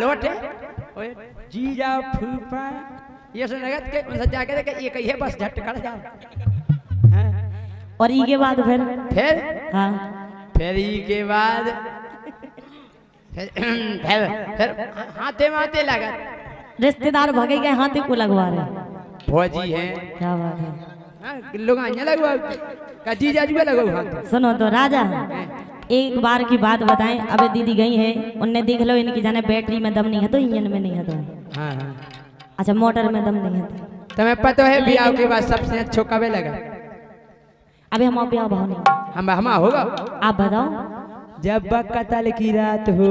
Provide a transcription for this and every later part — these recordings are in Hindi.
लोटे ओए जीजा फूफा ये सुन लगत के उनसे जाके देखे ये कहिए बस झट कर जाओ। हां और ई के बाद फिर हां फिर ई के बाद फिर हाथे माथे लगा रिश्तेदार भगे गए हाथे को लगवा रहे भौजी हैं। क्या बात है। हां लोग आने लगवा का जीजा जी लगाओ हाथ। सुनो तो राजा एक बार की बात बताएं। अब दीदी गई है उनने देख लो इनकी जाने बैटरी में दम नहीं है तो इंजन में नहीं है तो हां हां अच्छा मोटर में दम नहीं है तो तुम्हें पता है ब्याह के बाद सबसे अच्छा कबे लगा? अभी हम ब्याह भाव नहीं हम होगा आप बताओ। जब कतल की रात हो।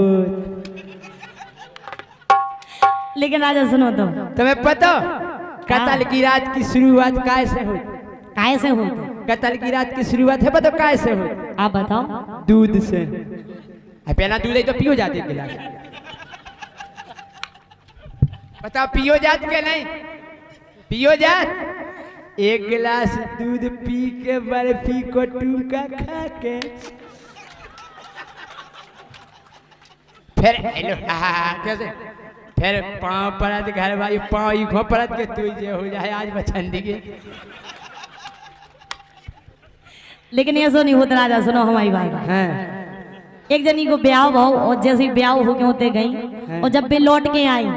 लेकिन राजा सुनो तो तुम्हें पता कतल की रात की शुरुआत कैसे हो? कैसे हो? कतल की रात की शुरुआत है पता कैसे हो? आप बताओ। दूध से। पहला दूध है तो पियो जाते गिलास। बताओ पियो जात के नहीं? पियो जात। एक गिलास दूध पी के बर्फी को टूका खा के फिर हेलो कैसे फिर पाँव परत घर भाई पाँव ही खो परत के तू जे हो जाए आज बचंदी के। लेकिन ये सो नहीं होता राजा सुनो हमारी बात। हाँ। एक जनी को ब्याह भाव और जैसे ही ब्याह होके होते गई और जब भी लौट के आई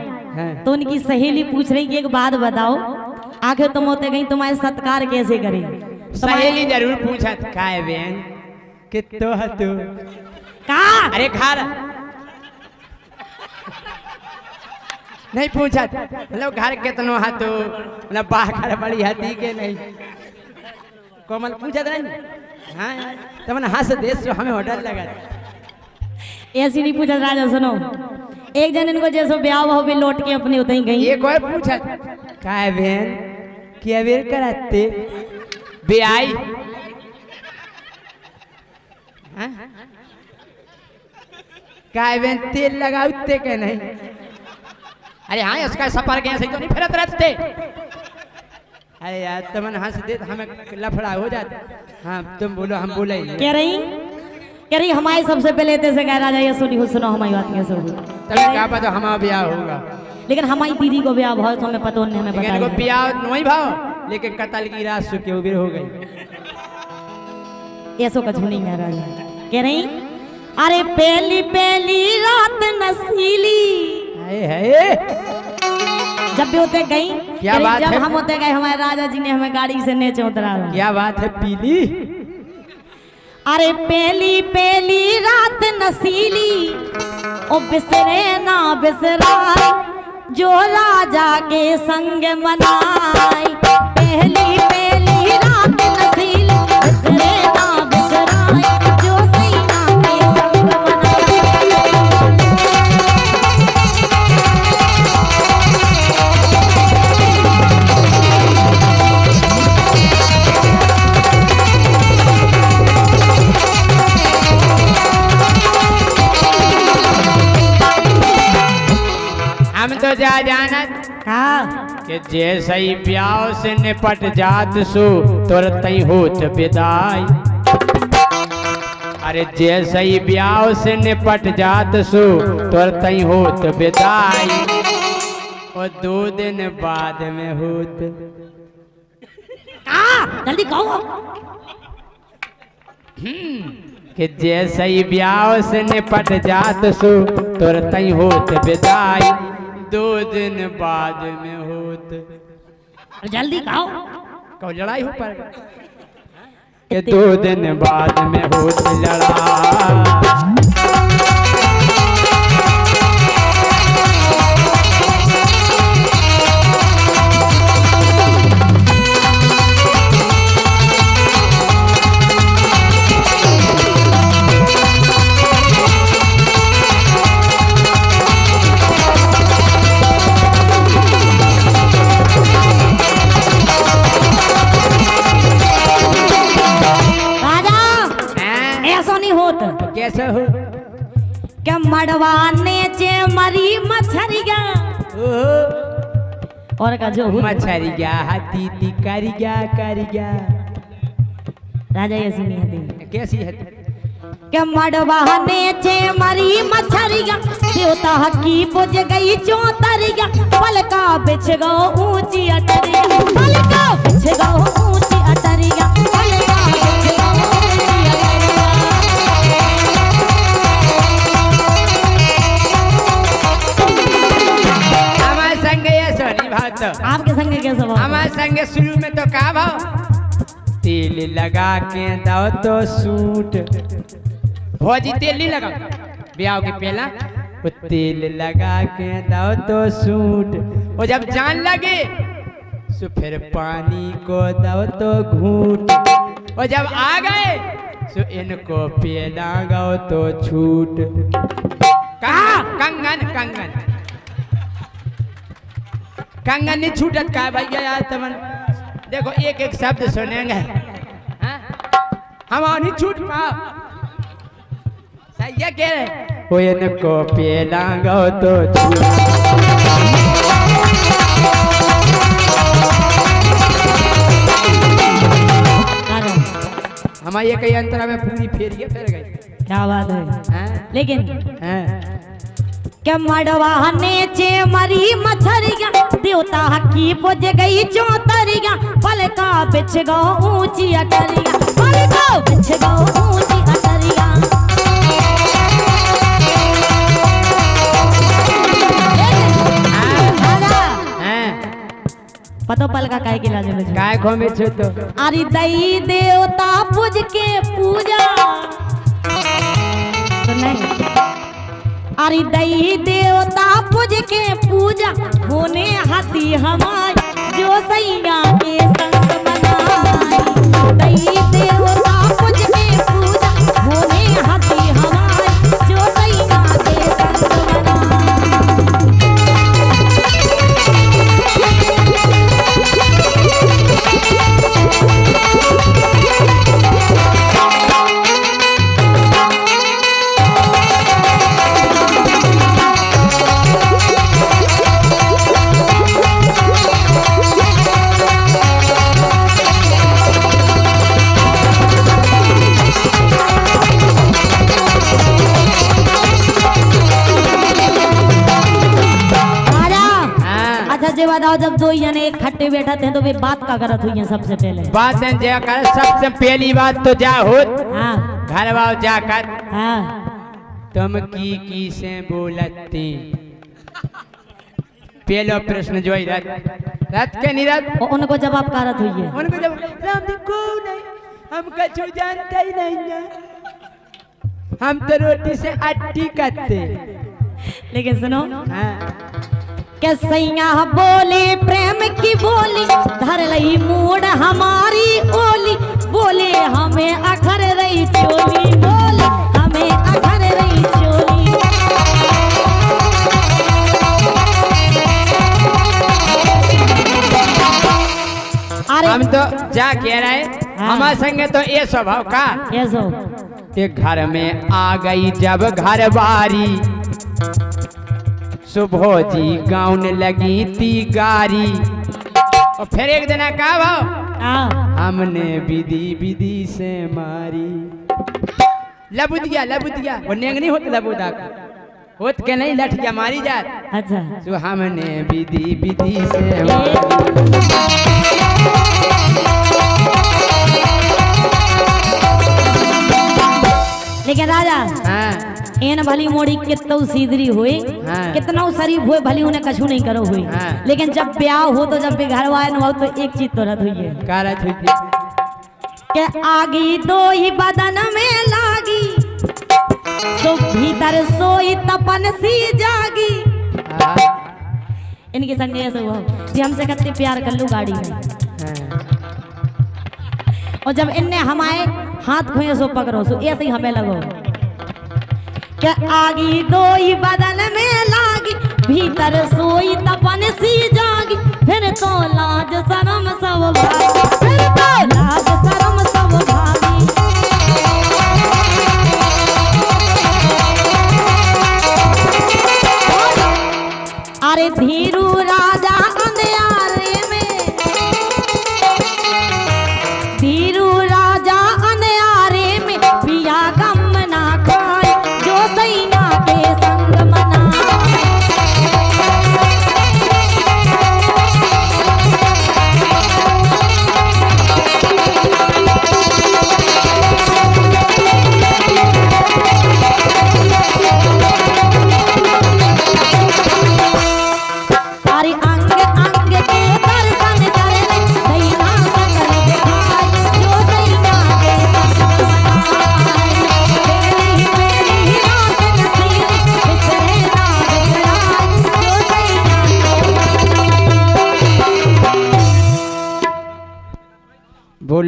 तो उनकी सहेली पूछ रही कि एक बात बताओ आखिर तुम होते गई तुम्हारे सत्कार कैसे करें? सहेली जरूर पूछा का है बहन कि तो का अरे खा रहा नहीं पूछा मतलब घर कितनो हाथो मतलब बाहर बड़ी हाथी के नहीं कोमल पूछा नहीं। हाँ तमन हंस देश जो हमें होटल लगा ऐसी नहीं पूछा राजा सुनो। एक जन इनको जैसे ब्याह हो भी लौट के अपने उतई गई एक और पूछा का है बहन कि अबेर कराते ब्याई का है बहन तेल लगाते के नहीं? अरे हाँ इसका सफर गया सही तो नहीं फिरत रहते। अरे यार तुमन हंस दे हमें लफड़ा हो जाता। हाँ तुम बोलो हम बोले ही कह रही हमारे सबसे पहले से कह राजा ये सुनी हो सुनो हमारी बात कैसे हो तभी क्या पता हमारा ब्याह होगा। लेकिन हमारी दीदी को ब्याह बहुत हमें पता नहीं हमें बताया ब्याह नहीं भाव लेकिन कतल की रात सुखी उबिर हो गई ऐसो कुछ नहीं है राजा। कह रही अरे पहली पहली रात नसीली है जब भी होते गई क्या बात जब है? हम होते गए हमारे राजा जी ने हमें गाड़ी से नीचे उतरा। क्या बात है पीली? अरे पहली पहली रात नसीली ओ बिसरे ना बिसराई जो राजा के संग मनाई। पहली पहली रात नसीली बिसरे ना बिसराई जो सैया के संग मनाई। हम तो जा जानत कि जैसे ही ब्याह से निपट जात सो तुरंत ही होत विदाई। अरे जैसे ही ब्याह से निपट जात सो तुरंत ही होत विदाई और 2 दिन बाद में होत जल्दी कहो कि जैसे ही ब्याह से निपट जात सो तुरंत ही होत विदाई 2 दिन बाद में होत। जल्दी कहो कहो लड़ाई हो पर कि 2 दिन बाद में होत लड़ाई। कैसे हो क्या मड़वाने चे मरी मछरिया और का जो मछरिया हाथी करिया राजा ऐसी नहीं है कैसी है के मड़वा नेचे मरी मछरिया देवता की बुझ गई चौतरिया पलका बिछ गो ऊंची अटरिया पलका बिछ गो ऊंची अटरिया पलका बिछ गो ऊंची अटरिया। हमारे संग ये सोनी भात आपके संग कैसा भाव? हमारे संग शुरू में तो का भाव तेल लगा के दो तो सूट भौजी तेल नहीं लगा ब्याह के पहला वो तेल लगा के दो तो सूट वो जब जान लगे तो फिर पानी को दो तो घूट और जब आ गए तो इनको पेला गो तो छूट। कहा कंगन कंगन कंगन नहीं छूटत का भैया यार तमन देखो एक एक शब्द सुनेंगे हम नहीं छूट पाओ सही है कह रहे वो इनको पेला गो तो हमारे ये कई अंतरा में पूरी फेरिए फिर गई। क्या बात है लेकिन क्या मड़वा नेचे मरी मछरिया देवता की बुझ गई चौतरिया पलका बिछ गो ऊंची अटरिया पलका बिछ गो ऊंची अटरिया। पतो पलका काय के लाजे में काय खो में छे तो अरे दई देवता पूज के पूजा सुन नहीं अरे दई देवता पूज के पूजा होने हाथी हमारी जो सैया के संग मनाई दई देवता पूज के पूजा होने हाथी हमारी जो सैया के संग मनाई। बताओ जब दो जने एक खट्टे बैठा थे तो वे बात का करत हुई है सबसे पहले बात जा कर सबसे पहली बात तो जा हो हाँ घर वाओ जाकर हाँ तुम की से बोलती पहला प्रश्न जो रात के नहीं रात उनको जवाब करत हुई है उनको जब राम को नहीं हम कछु जानते ही नहीं है हम तो रोटी से अट्टी करते। लेकिन सुनो हाँ के सैया बोले प्रेम की बोली धर लही मूड हमारी ओली बोले हमें अखर रही चोली बोले हमें अखर रही चोली। अरे हम तो जा कह रहे हाँ। हमारे संगे तो ये स्वभाव का ये सो एक घर में आ गई जब घर बारी सुबह जी गाउन लगी थी गारी और फिर एक दिन का भाव हमने विधि विधि से मारी लबुदिया वो नेंग नहीं होता लबुदा का होत के नहीं लठिया मारी जात। अच्छा तो हमने विधि विधि से मारी। लेकिन राजा हाँ एन भली मोड़ी कितना सीधरी हुई हाँ। कितना शरीफ हुए भली उन्हें कछु नहीं करो हुई हाँ। लेकिन जब ब्याह हो तो जब घर वाले हो तो एक चीज तो रद हुई है कारत हुई थी के आगी दो ही बदन में लागी तो भीतर सोई तपन सी जागी। हाँ। इनके संग ऐसा हुआ कि हमसे कितने प्यार कर लूं गाड़ी में हाँ। और जब इनने हमारे हाथ खोए सो पकड़ो सो ऐसे ही हमें लगो क्या आगी दो ही बदन में लागी भीतर सोई तपन सी जागी फिर तो लाज शरम सब भागी फिर तो लाज शरम सब भागी। अरे धीरू राजा अंधियारे में धीरू राजा अंधियारे में पिया गम ना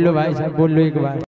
लो भाई साहब, बोल लो एक बार।